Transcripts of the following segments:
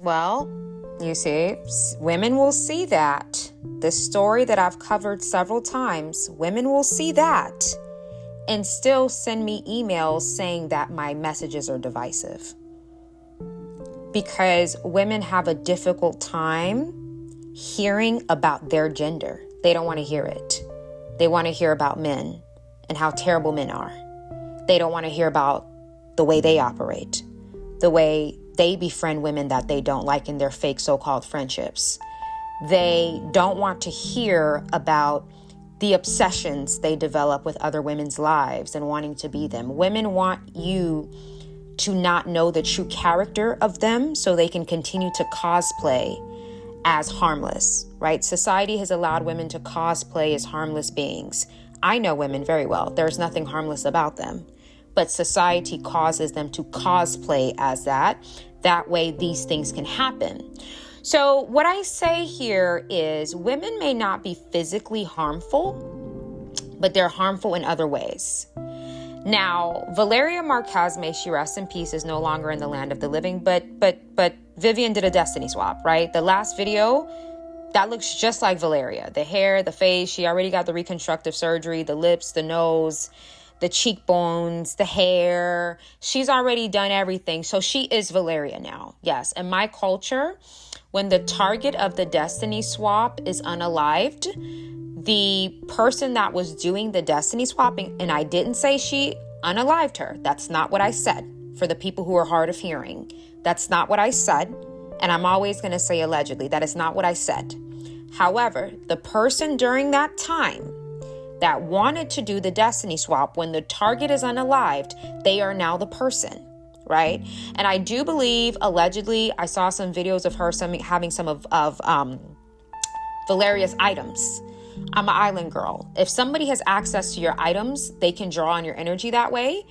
Well, you see, women will see that. This story that I've covered several times, women will see that and still send me emails saying that my messages are divisive. Because women have a difficult time hearing about their gender. They don't want to hear it. They want to hear about men and how terrible men are. They don't want to hear about the way they operate, the way they befriend women that they don't like in their fake so-called friendships. They don't want to hear about the obsessions they develop with other women's lives and wanting to be them. Women want you to not know the true character of them so they can continue to cosplay as harmless, right? Society has allowed women to cosplay as harmless beings. I know women very well. There's nothing harmless about them. But society causes them to cosplay as that. That way these things can happen. So what I say here is women may not be physically harmful, but they're harmful in other ways. Now, Valeria Marquez, may she rest in peace, is no longer in the land of the living, but Vivian did a destiny swap, right? The last video, that looks just like Valeria. The hair, the face, she already got the reconstructive surgery, the lips, the nose, the cheekbones, the hair. She's already done everything. So she is Valeria now. Yes. In my culture, when the target of the destiny swap is unalived, the person that was doing the destiny swapping, and I didn't say she unalived her. That's not what I said. For the people who are hard of hearing, that's not what I said. And I'm always going to say allegedly. That is not what I said. However, the person during that time that wanted to do the destiny swap, when the target is unalived, they are now the person, right? And I do believe, allegedly, I saw some videos of her having some of Valeria's items. I'm an island girl. If somebody has access to your items, they can draw on your energy that way.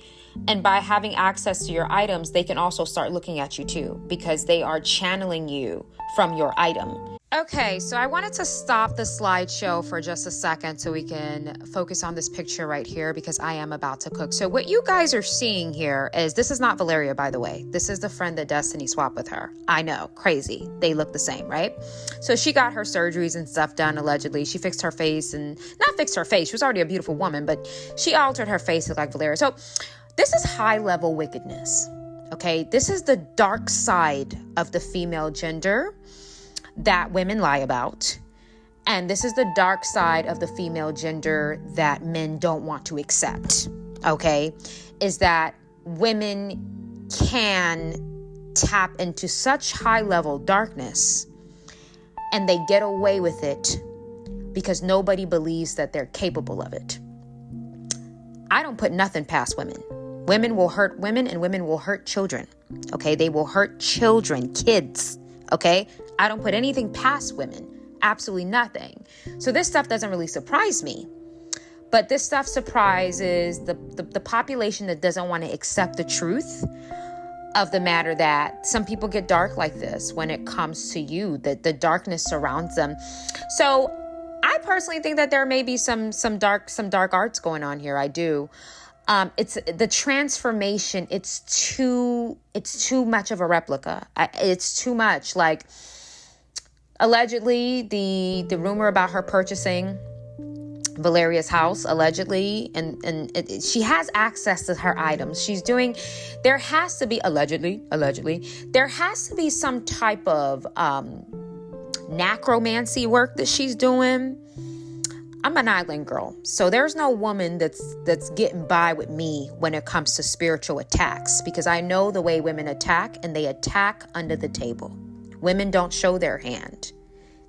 And by having access to your items, they can also start looking at you too, because they are channeling you from your item. Okay, so I wanted to stop the slideshow for just a second so we can focus on this picture right here, because I am about to cook. So what you guys are seeing here is, this is not Valeria, by the way. This is the friend that Destiny swapped with her. I know, crazy. They look the same, right? So she got her surgeries and stuff done, allegedly. She fixed her face, and not fixed her face. She was already a beautiful woman, but she altered her face to look like Valeria. So this is high-level wickedness, okay? This is the dark side of the female gender that women lie about. And this is the dark side of the female gender that men don't want to accept, okay? Is that women can tap into such high-level darkness and they get away with it because nobody believes that they're capable of it. I don't put nothing past women. Women will hurt women and women will hurt children, okay? They will hurt children, kids, okay? I don't put anything past women, absolutely nothing. So this stuff doesn't really surprise me. But this stuff surprises the population that doesn't want to accept the truth of the matter, that some people get dark like this when it comes to you, that the darkness surrounds them. So I personally think that there may be some dark arts going on here. I do. It's the transformation. It's too much of a replica. It's too much. Like, allegedly, the rumor about her purchasing Valeria's house, allegedly, and she has access to her items. She's doing, there has to be, allegedly, there has to be some type of necromancy work that she's doing. I'm an island girl, so there's no woman that's getting by with me when it comes to spiritual attacks, because I know the way women attack, and they attack under the table. Women don't show their hand.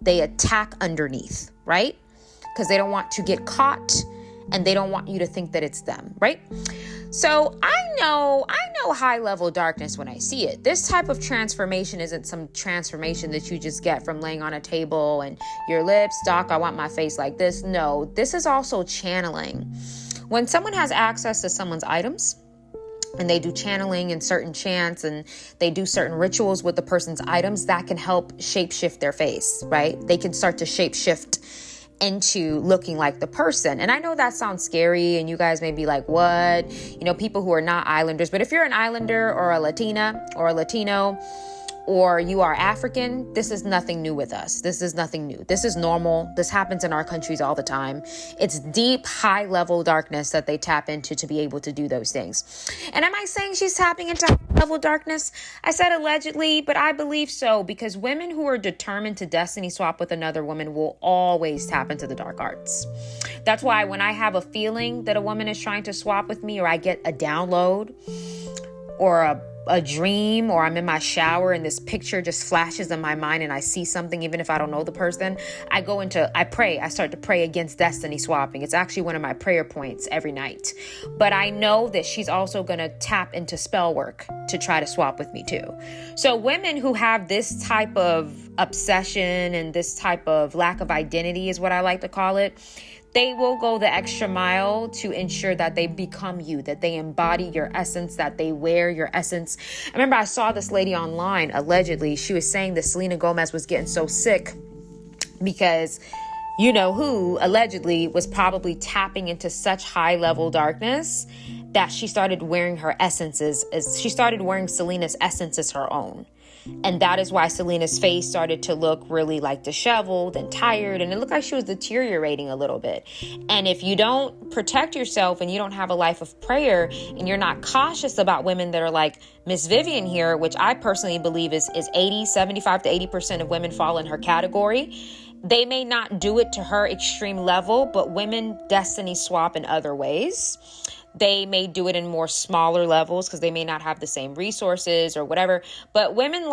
They attack underneath, right? Because they don't want to get caught and they don't want you to think that it's them, right? So I know high level darkness when I see it. This type of transformation isn't some transformation that you just get from laying on a table and your lips, Doc, I want my face like this. No, this is also channeling. When someone has access to someone's items, and they do channeling and certain chants and they do certain rituals with the person's items, that can help shapeshift their face, right? They can start to shapeshift into looking like the person. And I know that sounds scary and you guys may be like, what? You know, people who are not islanders. But if you're an islander or a Latina or a Latino, or you are African, this is nothing new with us. This is nothing new. This is normal. This happens in our countries all the time. It's deep, high level darkness that they tap into to be able to do those things. And am I saying she's tapping into high level darkness? I said allegedly, but I believe so, because women who are determined to destiny swap with another woman will always tap into the dark arts. That's why when I have a feeling that a woman is trying to swap with me, or I get a download or a dream, or I'm in my shower and this picture just flashes in my mind and I see something, even if I don't know the person, I pray. I start to pray against destiny swapping. It's actually one of my prayer points every night. But I know that she's also going to tap into spell work to try to swap with me too. So women who have this type of obsession and this type of lack of identity is what I like to call it. They will go the extra mile to ensure that they become you, that they embody your essence, that they wear your essence. I remember I saw this lady online, allegedly. She was saying that Selena Gomez was getting so sick because you know who allegedly was probably tapping into such high level darkness that she started wearing her essences. She started wearing Selena's essence as her own. And that is why Selena's face started to look really like disheveled and tired. And it looked like she was deteriorating a little bit. And if you don't protect yourself and you don't have a life of prayer and you're not cautious about women that are like Miss Vivian here, which I personally believe is 75 to 80% of women fall in her category. They may not do it to her extreme level, but women destiny swap in other ways. They may do it in more smaller levels because they may not have the same resources or whatever. But women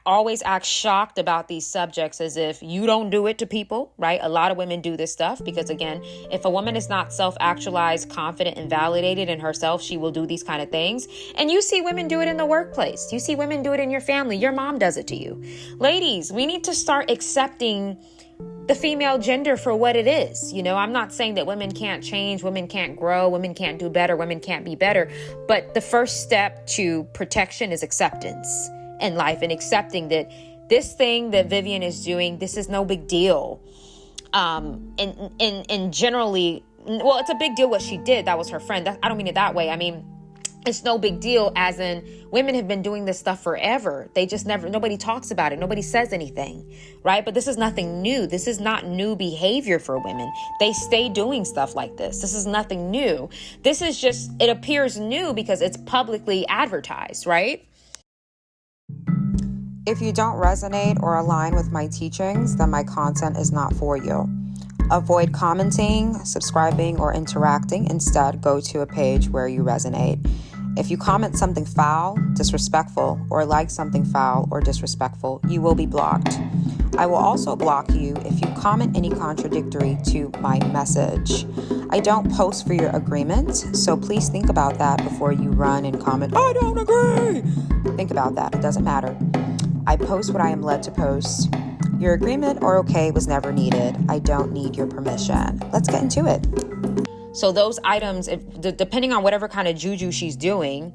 always act shocked about these subjects as if you don't do it to people, right? A lot of women do this stuff because, again, if a woman is not self-actualized, confident, and validated in herself, she will do these kind of things. And you see women do it in the workplace. You see women do it in your family. Your mom does it to you. Ladies, we need to start accepting the female gender for what it is. You know, I'm not saying that women can't change, women can't grow, women can't do better, women can't be better. But the first step to protection is acceptance in life, and accepting that this thing that Vivian is doing, this is no big deal. And generally, well, it's a big deal what she did. That was her friend. I don't mean it that way. I mean, it's no big deal as in women have been doing this stuff forever. They just nobody talks about it. Nobody says anything, right? But this is nothing new. This is not new behavior for women. They stay doing stuff like this. This is nothing new. This is just, it appears new because it's publicly advertised, right? If you don't resonate or align with my teachings, then my content is not for you. Avoid commenting, subscribing, or interacting. Instead, go to a page where you resonate. If you comment something foul, disrespectful, or like something foul or disrespectful, you will be blocked. I will also block you if you comment any contradictory to my message. I don't post for your agreement, so please think about that before you run and comment, I don't agree. Think about that. It doesn't matter. I post what I am led to post. Your agreement or okay was never needed. I don't need your permission. Let's get into it. So those items, depending on whatever kind of juju she's doing,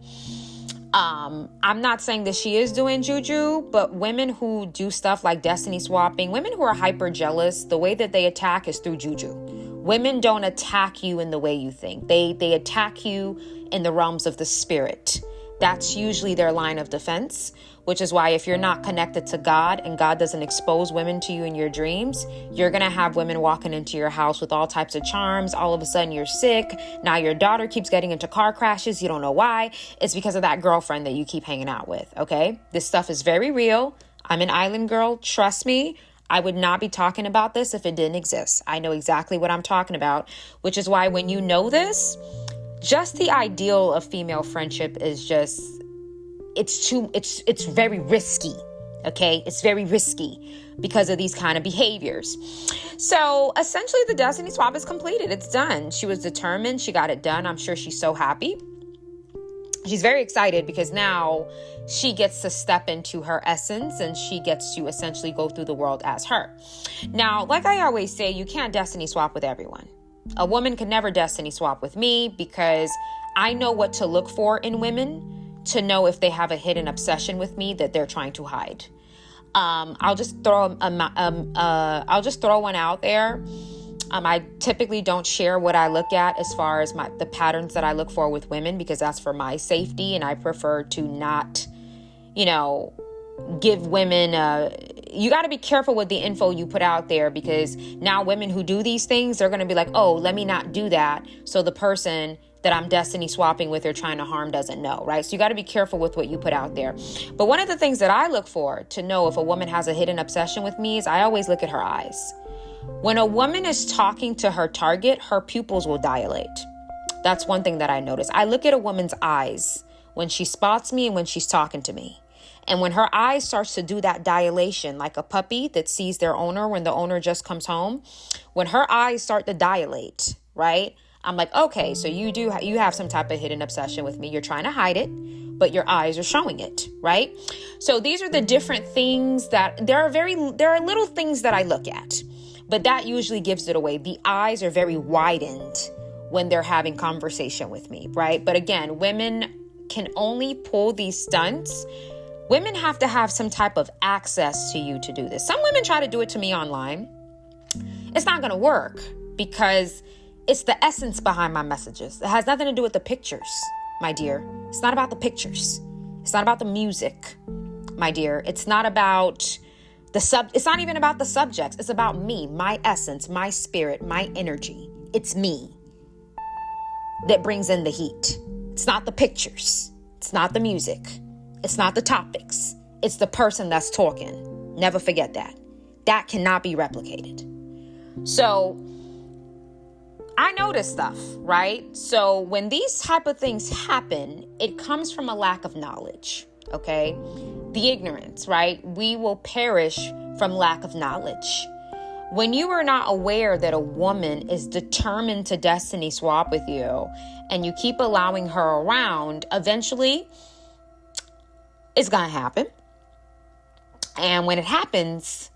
I'm not saying that she is doing juju, but women who do stuff like destiny swapping, women who are hyper jealous, the way that they attack is through juju. Women don't attack you in the way you think. They attack you in the realms of the spirit. That's usually their line of defense, which is why if you're not connected to God and God doesn't expose women to you in your dreams, you're going to have women walking into your house with all types of charms. All of a sudden you're sick. Now your daughter keeps getting into car crashes. You don't know why. It's because of that girlfriend that you keep hanging out with. Okay. This stuff is very real. I'm an island girl. Trust me. I would not be talking about this if it didn't exist. I know exactly what I'm talking about, which is why when you know this, just the ideal of female friendship is just, it's very risky. Okay. It's very risky because of these kind of behaviors. So essentially the destiny swap is completed. It's done. She was determined. She got it done. I'm sure she's so happy. She's very excited because now she gets to step into her essence and she gets to essentially go through the world as her. Now, like I always say, you can't destiny swap with everyone. A woman can never destiny swap with me because I know what to look for in women to know if they have a hidden obsession with me that they're trying to hide. I'll just throw one out there. I typically don't share what I look at as far as the patterns that I look for with women because that's for my safety, and I prefer to not, give women, you got to be careful with the info you put out there, because now women who do these things, they're going to be like, oh, let me not do that, so the person that I'm destiny swapping with or trying to harm doesn't know, right? So you got to be careful with what you put out there. But one of the things that I look for to know if a woman has a hidden obsession with me is I always look at her eyes. When a woman is talking to her target, her pupils will dilate. That's one thing that I notice. I look at a woman's eyes when she spots me and when she's talking to me. And when her eyes starts to do that dilation, like a puppy that sees their owner when the owner just comes home, when her eyes start to dilate, right? I'm like, okay, so you have some type of hidden obsession with me. You're trying to hide it, but your eyes are showing it, right? So these are the different things that there are little things that I look at, but that usually gives it away. The eyes are very widened when they're having conversation with me, right? But again, women can only pull these stunts. Women have to have some type of access to you to do this. Some women try to do it to me online. It's not going to work because it's the essence behind my messages. It has nothing to do with the pictures, my dear. It's not about the pictures. It's not about the music, my dear. It's not about it's not even about the subjects. It's about me, my essence, my spirit, my energy. It's me that brings in the heat. It's not the pictures. It's not the music. It's not the topics. It's the person that's talking. Never forget that. That cannot be replicated. So I notice stuff, right? So when these type of things happen, it comes from a lack of knowledge, okay? The ignorance, right? We will perish from lack of knowledge. When you are not aware that a woman is determined to destiny swap with you and you keep allowing her around, eventually it's going to happen. And when it happens,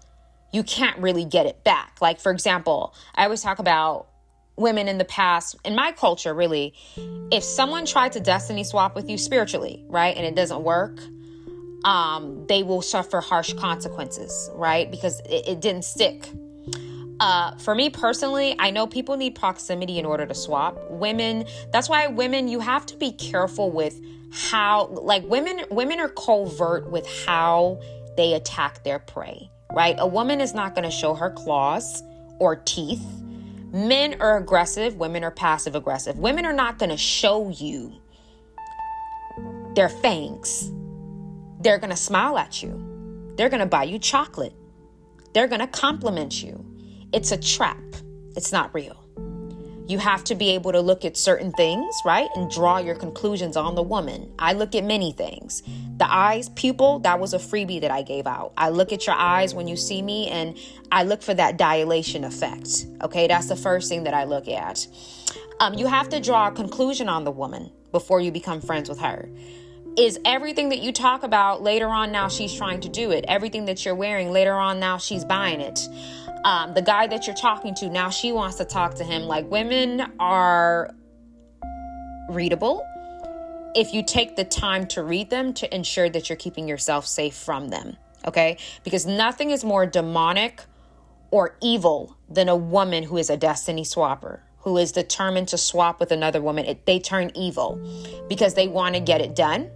you can't really get it back. Like, for example, I always talk about women in the past, in my culture, really, if someone tried to destiny swap with you spiritually, right, and it doesn't work, they will suffer harsh consequences, right, because it didn't stick. For me personally, I know people need proximity in order to swap. That's why women, you have to be careful with how, like, women are covert with how they attack their prey, right? A woman is not going to show her claws or teeth. Men are aggressive. Women are passive aggressive. Women are not going to show you their fangs. They're going to smile at you. They're going to buy you chocolate. They're going to compliment you. It's a trap. It's not real. You have to be able to look at certain things, right? And draw your conclusions on the woman. I look at many things. The eyes, pupil, that was a freebie that I gave out. I look at your eyes when you see me and I look for that dilation effect. Okay, that's the first thing that I look at. You have to draw a conclusion on the woman before you become friends with her. Is everything that you talk about later on now she's trying to do it? Everything that you're wearing later on now she's buying it? The guy that you're talking to, now she wants to talk to him. Like, women are readable if you take the time to read them to ensure that you're keeping yourself safe from them, okay? Because nothing is more demonic or evil than a woman who is a destiny swapper, who is determined to swap with another woman. They turn evil because they want to get it done.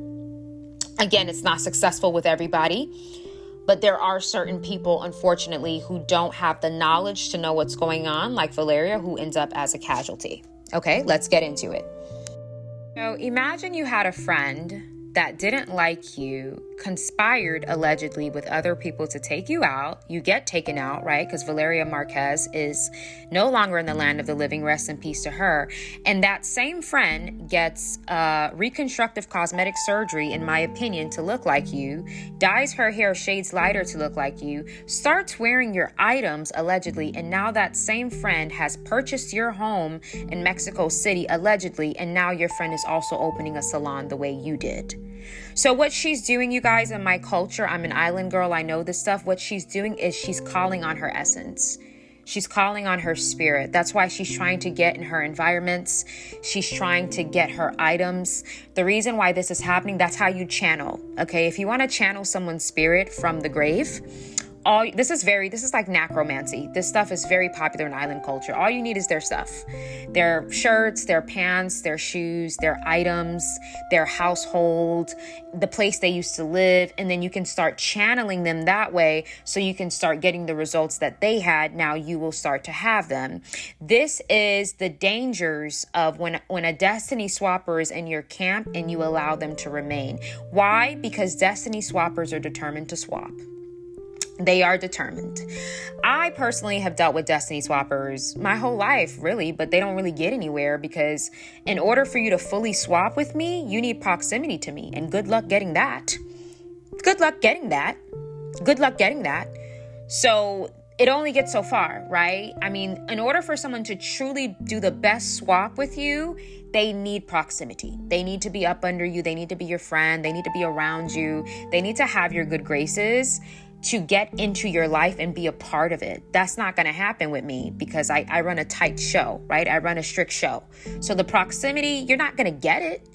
Again, it's not successful with everybody. But there are certain people, unfortunately, who don't have the knowledge to know what's going on, like Valeria, who ends up as a casualty. Okay, let's get into it. So imagine you had a friend that didn't like you, conspired allegedly with other people to take you out. You get taken out, right? Because Valeria Marquez is no longer in the land of the living. Rest in peace to her. And that same friend gets reconstructive cosmetic surgery, in my opinion, to look like you, dyes her hair shades lighter to look like you, starts wearing your items allegedly, and now that same friend has purchased your home in Mexico City allegedly, and now your friend is also opening a salon the way you did. So what she's doing, you guys, in my culture, I'm an island girl, I know this stuff. What she's doing is she's calling on her essence. She's calling on her spirit. That's why she's trying to get in her environments. She's trying to get her items. The reason why this is happening, that's how you channel. Okay, if you want to channel someone's spirit from the grave, This is like necromancy. This stuff is very popular in island culture. All you need is their stuff. Their shirts, their pants, their shoes, their items, their household, the place they used to live. And then you can start channeling them that way so you can start getting the results that they had. Now you will start to have them. This is the dangers of when a destiny swapper is in your camp and you allow them to remain. Why? Because destiny swappers are determined to swap. They are determined. I personally have dealt with destiny swappers my whole life, really, but they don't really get anywhere because in order for you to fully swap with me, you need proximity to me. And good luck getting that. Good luck getting that. Good luck getting that. So it only gets so far, right? I mean, in order for someone to truly do the best swap with you, they need proximity. They need to be up under you. They need to be your friend. They need to be around you. They need to have your good graces to get into your life and be a part of it. That's not going to happen with me because I run a tight show, right? I run a strict show. So the proximity, you're not going to get it.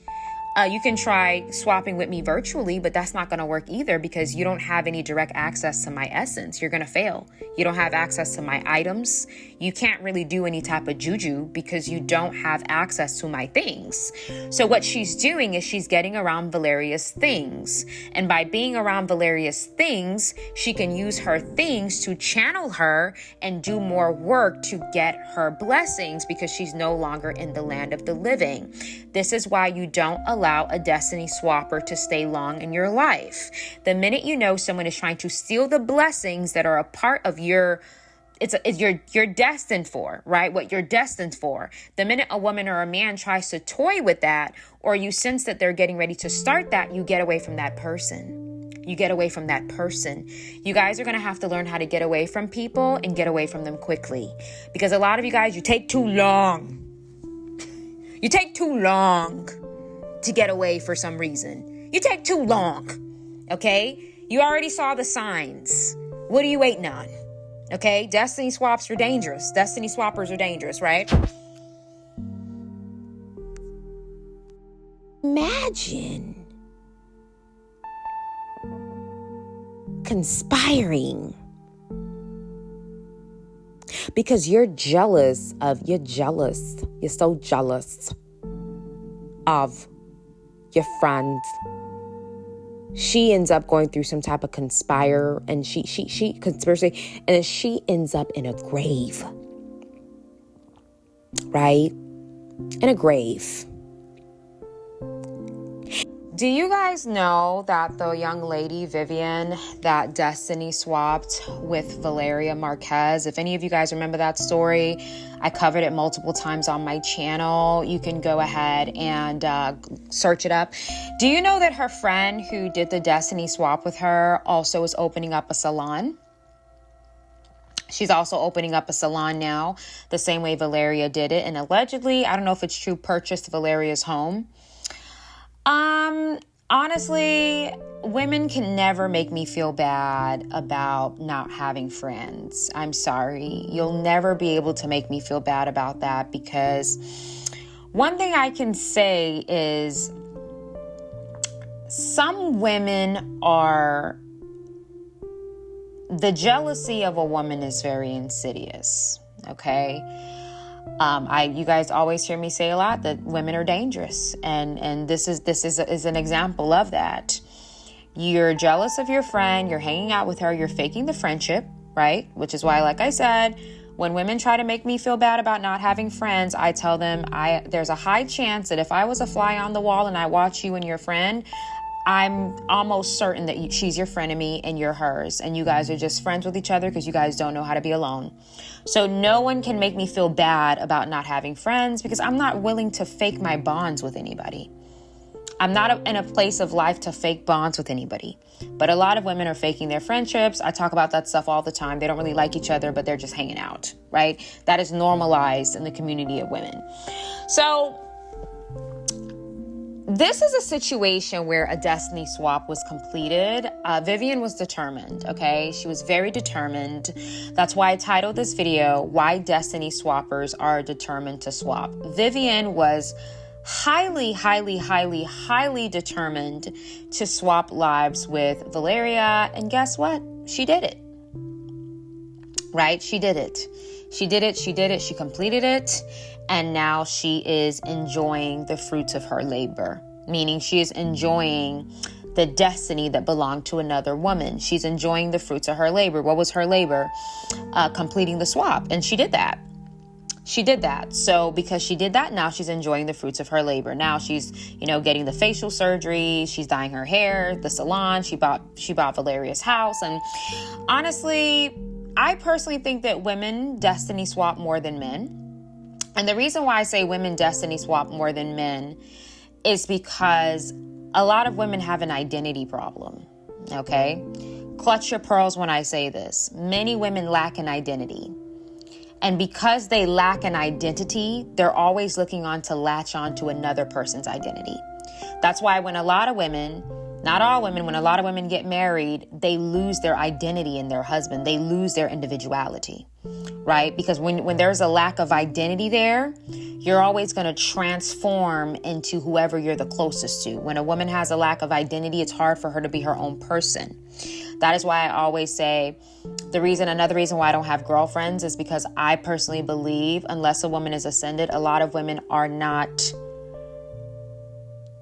You can try swapping with me virtually, but that's not going to work either because you don't have any direct access to my essence. You're going to fail. You don't have access to my items. You can't really do any type of juju because you don't have access to my things. So what she's doing is she's getting around Valeria's things. And by being around Valeria's things, she can use her things to channel her and do more work to get her blessings because she's no longer in the land of the living. This is why you don't allow a destiny swapper to stay long in your life. The minute you know someone is trying to steal the blessings that are a part of you're destined for, right? What you're destined for. The minute a woman or a man tries to toy with that, or you sense that they're getting ready to start that, you get away from that person. You get away from that person. You guys are going to have to learn how to get away from people and get away from them quickly. Because a lot of you guys, you take too long. You take too long to get away for some reason. You take too long. Okay? You already saw the signs. What are you waiting on? Okay? Destiny swaps are dangerous. Destiny swappers are dangerous, right? Imagine conspiring because you're so jealous of your friend. She ends up going through some type of conspiracy, and then she ends up in a grave, right? In a grave. Do you guys know that the young lady, Vivian, that Destiny swapped with Valeria Marquez? If any of you guys remember that story, I covered it multiple times on my channel. You can go ahead and search it up. Do you know that her friend who did the Destiny swap with her also is opening up a salon? She's also opening up a salon now, the same way Valeria did it. And allegedly, I don't know if it's true, purchased Valeria's home. Honestly, women can never make me feel bad about not having friends. I'm sorry. You'll never be able to make me feel bad about that because one thing I can say is some women the jealousy of a woman is very insidious. Okay. You guys always hear me say a lot that women are dangerous, and this is an example of that. You're jealous of your friend, you're hanging out with her, you're faking the friendship, right? Which is why, like I said, when women try to make me feel bad about not having friends, I tell them there's a high chance that if I was a fly on the wall and I watch you and your friend, I'm almost certain that she's your frenemy and you're hers, and you guys are just friends with each other because you guys don't know how to be alone. So no one can make me feel bad about not having friends because I'm not willing to fake my bonds with anybody. I'm not in a place of life to fake bonds with anybody. But a lot of women are faking their friendships. I talk about that stuff all the time. They don't really like each other, but they're just hanging out, right? That is normalized in the community of women. So this is a situation where a destiny swap was completed. Vivian was determined, okay? She was very determined. That's why I titled this video, Why Destiny Swappers Are Determined to Swap. Vivian was highly determined to swap lives with Valeria. And guess what? She did it. right? She did it. She did it. She did it. She completed it. And now she is enjoying the fruits of her labor, meaning she is enjoying the destiny that belonged to another woman. She's enjoying the fruits of her labor. What was her labor? Completing the swap. And she did that. She did that. So because she did that, now she's enjoying the fruits of her labor. Now she's, getting the facial surgery. She's dyeing her hair, the salon. She bought Valeria's house. And honestly, I personally think that women destiny swap more than men. And the reason why I say women destiny swap more than men is because a lot of women have an identity problem. Okay? Clutch your pearls when I say this. Many women lack an identity. And because they lack an identity, they're always looking on to latch on to another person's identity. That's why when a lot of women, not all women, when a lot of women get married, they lose their identity in their husband. They lose their individuality, right? Because when there's a lack of identity there, you're always going to transform into whoever you're the closest to. When a woman has a lack of identity, it's hard for her to be her own person. That is why I always say another reason why I don't have girlfriends is because I personally believe unless a woman is ascended, a lot of women are not,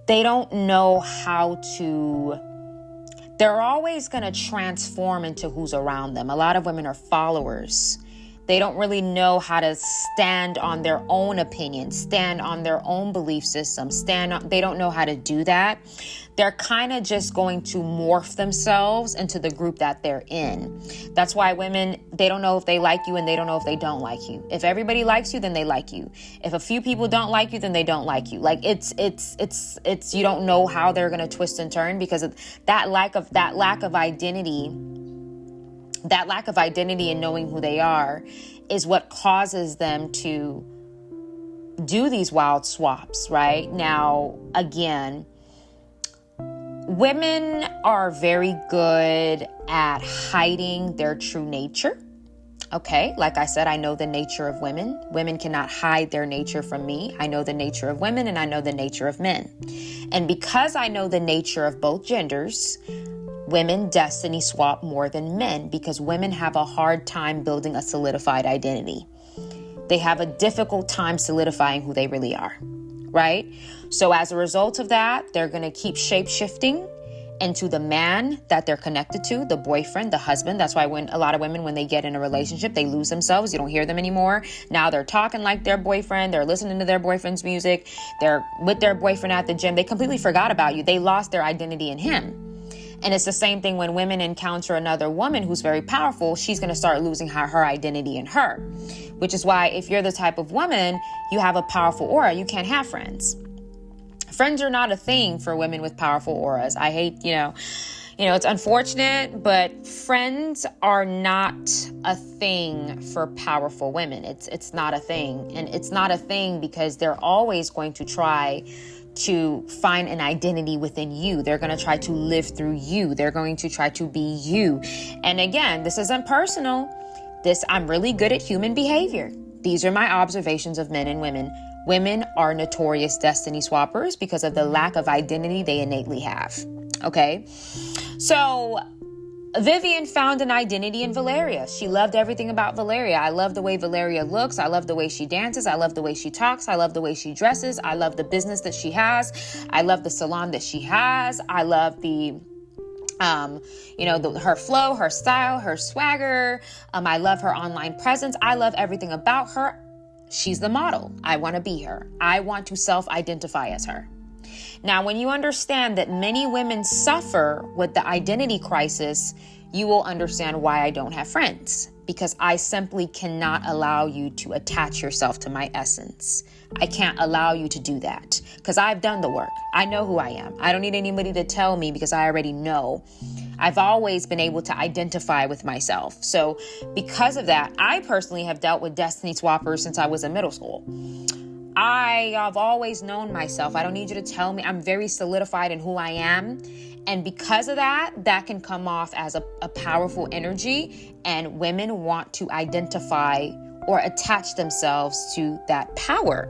they don't know how to, they're always going to transform into who's around them. A lot of women are followers. They don't really know how to stand on their own opinion, stand on their own belief system, they don't know how to do that. They're kind of just going to morph themselves into the group that they're in. That's why women, they don't know if they like you and they don't know if they don't like you. If everybody likes you, then they like you. If a few people don't like you, then they don't like you. Like it's you don't know how they're going to twist and turn because of that lack of identity. That lack of identity and knowing who they are is what causes them to do these wild swaps, right? Now, again, women are very good at hiding their true nature. Okay, like I said, I know the nature of women. Women cannot hide their nature from me. I know the nature of women and I know the nature of men. And because I know the nature of both genders, women destiny swap more than men because women have a hard time building a solidified identity. They have a difficult time solidifying who they really are, right? So as a result of that, they're going to keep shape-shifting into the man that they're connected to, the boyfriend, the husband. That's why when a lot of women, when they get in a relationship, they lose themselves. You don't hear them anymore. Now they're talking like their boyfriend. They're listening to their boyfriend's music. They're with their boyfriend at the gym. They completely forgot about you. They lost their identity in him. And it's the same thing when women encounter another woman who's very powerful, she's going to start losing her identity in her, which is why if you're the type of woman, you have a powerful aura, you can't have friends. Friends are not a thing for women with powerful auras. I hate, it's unfortunate, but friends are not a thing for powerful women. It's not a thing. And it's not a thing because they're always going to try to find an identity within you. They're going to try to live through you. They're going to try to be you. And again, this isn't personal. I'm really good at human behavior. These are my observations of men and women. Women are notorious destiny swappers because of the lack of identity they innately have. Okay. So Vivian found an identity in Valeria. She loved everything about Valeria. I love the way Valeria looks. I love the way she dances. I love the way she talks. I love the way she dresses. I love the business that she has. I love the salon that she has. I love the her flow, her style, her swagger. I love her online presence. I love everything about her. She's the model. I want to be her. I want to self-identify as her. Now, when you understand that many women suffer with the identity crisis, you will understand why I don't have friends. Because I simply cannot allow you to attach yourself to my essence. I can't allow you to do that because I've done the work. I know who I am. I don't need anybody to tell me because I already know. I've always been able to identify with myself. So because of that, I personally have dealt with destiny swappers since I was in middle school. I have always known myself. I don't need you to tell me. I'm very solidified in who I am. And because of that, that can come off as a powerful energy. And women want to identify or attach themselves to that power.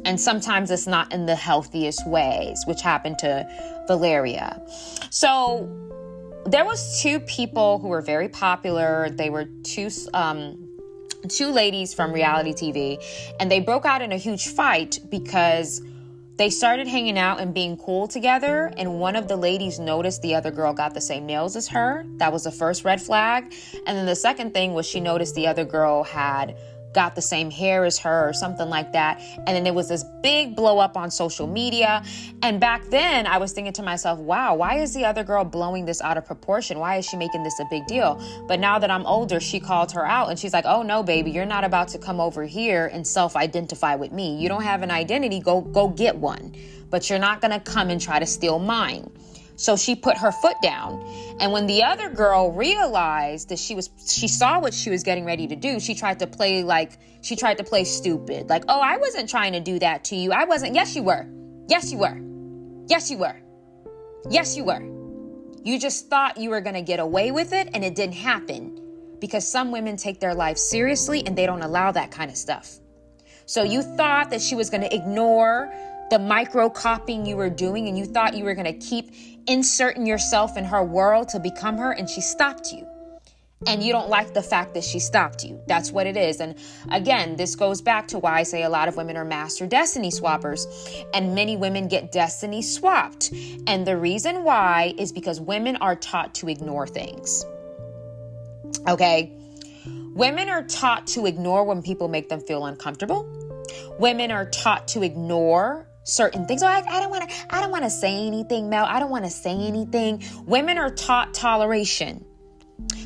And sometimes it's not in the healthiest ways, which happened to Valeria. So there was two people who were very popular. They were two ladies from reality TV, and they broke out in a huge fight because they started hanging out and being cool together, and one of the ladies noticed the other girl got the same nails as her. That was the first red flag. And then the second thing was she noticed the other girl had got the same hair as her or something like that. And then there was this big blow up on social media. And back then I was thinking to myself, wow, why is the other girl blowing this out of proportion? Why is she making this a big deal? But now that I'm older, she called her out and she's like, oh no, baby, you're not about to come over here and self-identify with me. You don't have an identity. Go get one, but you're not going to come and try to steal mine. So she put her foot down. And when the other girl realized that she saw what she was getting ready to do, she tried to play stupid. Like, oh, I wasn't trying to do that to you. I wasn't. Yes, you were. Yes, you were. Yes, you were. Yes, you were. You just thought you were going to get away with it, and it didn't happen because some women take their life seriously and they don't allow that kind of stuff. So you thought that she was going to ignore the micro copying you were doing, and you thought you were going to keep inserting yourself in her world to become her, and she stopped you. And you don't like the fact that she stopped you. That's what it is. And again, this goes back to why I say a lot of women are master destiny swappers, and many women get destiny swapped. And the reason why is because women are taught to ignore things. Okay? Women are taught to ignore when people make them feel uncomfortable. Women are taught to ignore certain things. Oh, I don't want to say anything, Mel. I don't want to say anything. Women are taught toleration.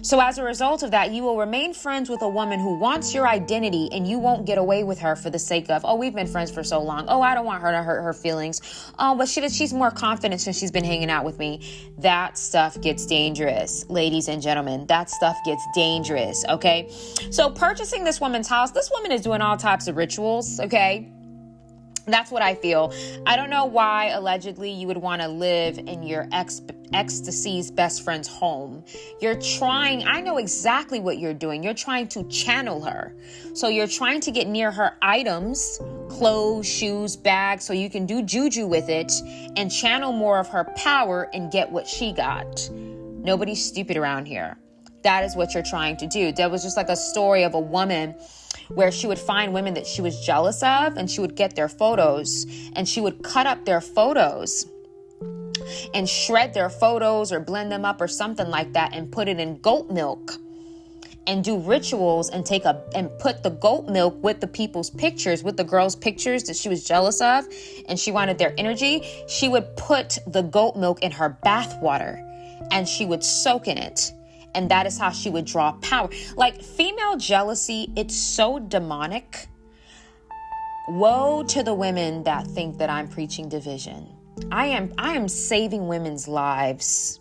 So as a result of that, you will remain friends with a woman who wants your identity, and you won't get away with her for the sake of, oh, we've been friends for so long. Oh, I don't want her to hurt her feelings. Oh, but she's more confident since she's been hanging out with me. That stuff gets dangerous, ladies and gentlemen. That stuff gets dangerous, okay? So purchasing this woman's house, this woman is doing all types of rituals, okay? That's what I feel. I don't know why allegedly you would want to live in your ecstasy's best friend's home. I know exactly what you're doing. You're trying to channel her. So you're trying to get near her items, clothes, shoes, bags, so you can do juju with it and channel more of her power and get what she got. Nobody's stupid around here. That is what you're trying to do. There was just like a story of a woman where she would find women that she was jealous of, and she would get their photos, and she would cut up their photos and shred their photos or blend them up or something like that and put it in goat milk and do rituals and put the goat milk with the people's pictures, with the girls' pictures that she was jealous of and she wanted their energy. She would put the goat milk in her bath water and she would soak in it. And that is how she would draw power. Like female jealousy, it's so demonic. Woe to the women that think that I'm preaching division. I am saving women's lives.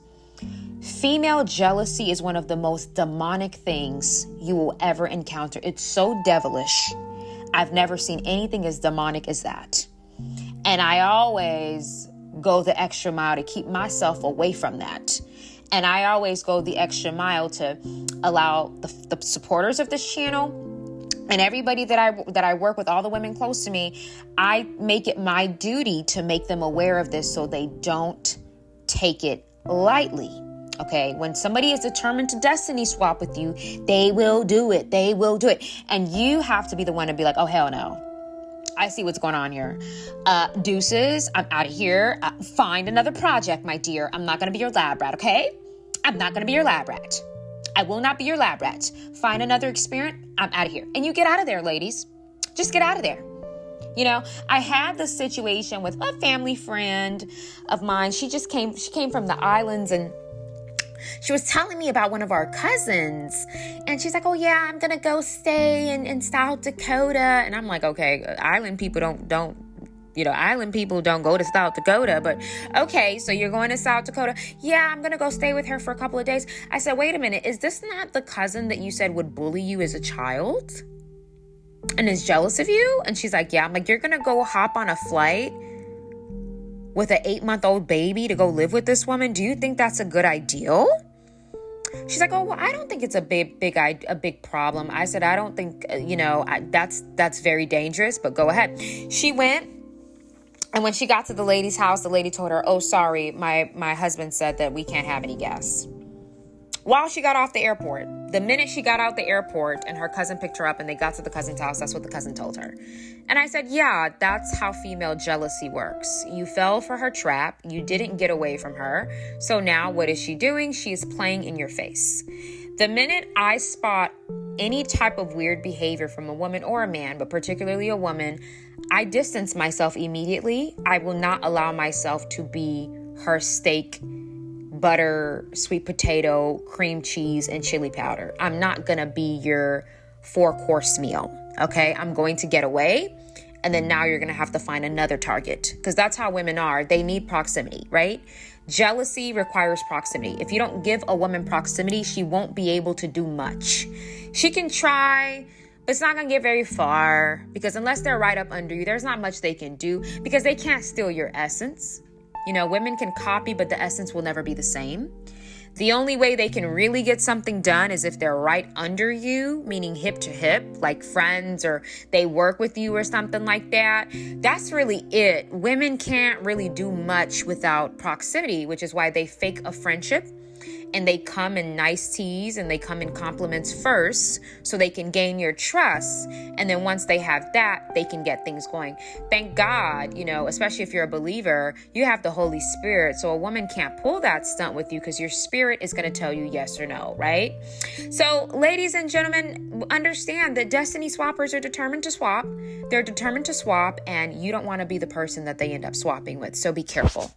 Female jealousy is one of the most demonic things you will ever encounter. It's so devilish. I've never seen anything as demonic as that. And I always go the extra mile to keep myself away from that. And I always go the extra mile to allow the supporters of this channel and everybody that I work with, all the women close to me, I make it my duty to make them aware of this so they don't take it lightly. Okay, when somebody is determined to destiny swap with you, they will do it. They will do it. And you have to be the one to be like, oh, hell no. I see what's going on here. Deuces, I'm out of here. Find another project, my dear. I'm not going to be your lab rat, okay? I'm not going to be your lab rat. I will not be your lab rat. Find another experiment. I'm out of here. And you get out of there, ladies. Just get out of there. You know, I had this situation with a family friend of mine. She came from the islands, and she was telling me about one of our cousins, and she's like, oh yeah, I'm going to go stay in South Dakota. And I'm like, okay, island people island people don't go to South Dakota, but okay, so you're going to South Dakota. Yeah, I'm going to go stay with her for a couple of days. I said, wait a minute, is this not the cousin that you said would bully you as a child and is jealous of you? And she's like, yeah. I'm like, you're going to go hop on a flight with an 8-month-old baby to go live with this woman? Do you think that's a good idea? She's like, oh, well, I don't think it's a big problem. I said, I don't think, that's very dangerous, but go ahead. She went, and when she got to the lady's house, the lady told her, oh, sorry, my husband said that we can't have any guests. while she got off the airport. The minute she got out the airport and her cousin picked her up and they got to the cousin's house, that's what the cousin told her. And I said, yeah, that's how female jealousy works. You fell for her trap. You didn't get away from her. So now what is she doing? She is playing in your face. The minute I spot any type of weird behavior from a woman or a man, but particularly a woman, I distance myself immediately. I will not allow myself to be her steak, butter, sweet potato, cream cheese, and chili powder. I'm not going to be your 4-course meal. Okay. I'm going to get away. And then now you're going to have to find another target, because that's how women are. They need proximity, right? Jealousy requires proximity. If you don't give a woman proximity, she won't be able to do much. She can try, but it's not going to get very far, because unless they're right up under you, there's not much they can do, because they can't steal your essence. You know, women can copy, but the essence will never be the same. The only way they can really get something done is if they're right under you, meaning hip to hip, like friends, or they work with you or something like that. That's really it. Women can't really do much without proximity, which is why they fake a friendship. And they come in nice teas and they come in compliments first so they can gain your trust. And then once they have that, they can get things going. Thank God, you know, especially if you're a believer, you have the Holy Spirit. So a woman can't pull that stunt with you, because your spirit is going to tell you yes or no, right? So ladies and gentlemen, understand that destiny swappers are determined to swap. They're determined to swap, and you don't want to be the person that they end up swapping with. So be careful.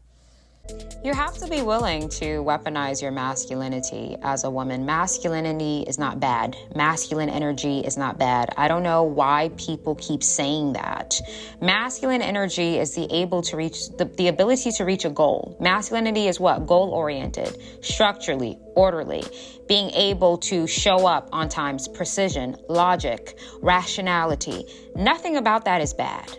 You have to be willing to weaponize your masculinity as a woman. Masculinity is not bad. Masculine energy is not bad. I don't know why people keep saying that. Masculine energy is the ability to reach a goal. Masculinity is what? Goal-oriented, structurally, orderly, being able to show up on times, precision, logic, rationality. Nothing about that is bad.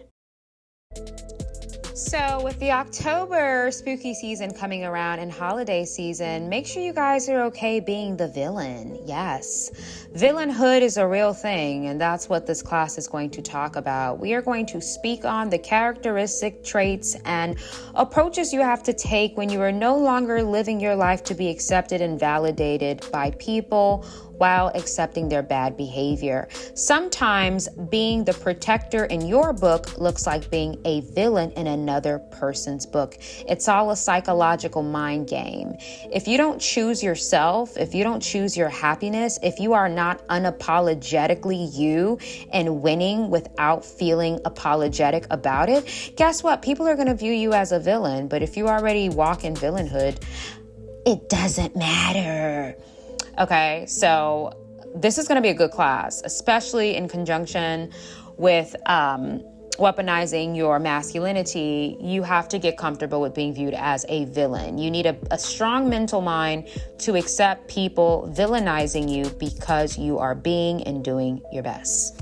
So with the October spooky season coming around and holiday season, make sure you guys are okay being the villain. Yes, villainhood is a real thing, and that's what this class is going to talk about. We are going to speak on the characteristic traits and approaches you have to take when you are no longer living your life to be accepted and validated by people while accepting their bad behavior. Sometimes being the protector in your book looks like being a villain in another person's book. It's all a psychological mind game. If you don't choose yourself, if you don't choose your happiness, if you are not unapologetically you and winning without feeling apologetic about it, guess what? People are going to view you as a villain. But if you already walk in villainhood, it doesn't matter. Okay, so this is going to be a good class, especially in conjunction with weaponizing your masculinity. You have to get comfortable with being viewed as a villain. You need a strong mental mind to accept people villainizing you because you are being and doing your best.